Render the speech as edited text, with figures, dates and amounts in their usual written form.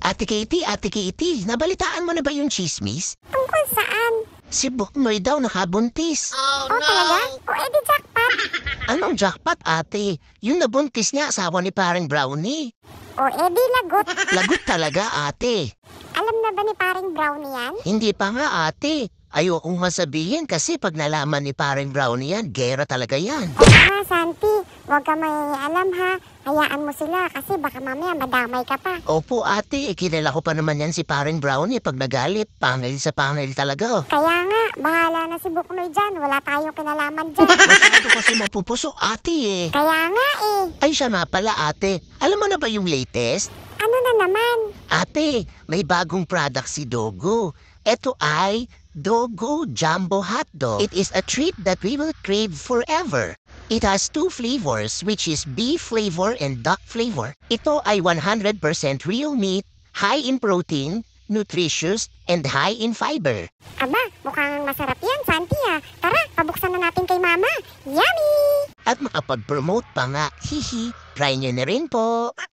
Ate Katie, nabalitaan mo na ba yung chismis? Tungkol saan? Si Buknoy daw nakabuntis. Talaga? O edi jackpot. Anong jackpot, ate? Yung nabuntis niya asawa ni paring Brownie. O edi lagot. Lagot talaga, ate. Alam na ba ni paring Brownie yan? Hindi pa nga, ate. Ayokong masabihin kasi pag nalaman ni paring Brownie yan, gera talaga yan. Ha, Santi, huwag ka alam ha. Hayaan mo sila kasi baka mamaya madamay ka pa. Opo, ate. Kilala ko pa naman yan si paring Brownie pag nagalit. Pangil sa pangil talaga. Kaya nga, bahala na si Buknoy dyan. Wala tayong kinalaman dyan. Masyado kasi mapupusok, ate eh. Kaya nga eh. Ay, siya nga pala, ate. Alam mo na ba yung latest? Ano na naman? Ate, may bagong product si Dogo. Ito ay Dogo Jumbo Hotdog. It is a treat that we will crave forever. It has 2 flavors, which is beef flavor and duck flavor. Ito ay 100% real meat, high in protein, nutritious, and high in fiber. Aba, mukhang masarap yan, Santi ha. Tara, pabuksan na natin kay Mama. Yummy! At makapag-promote pa nga, hihi, try nyo na rin po.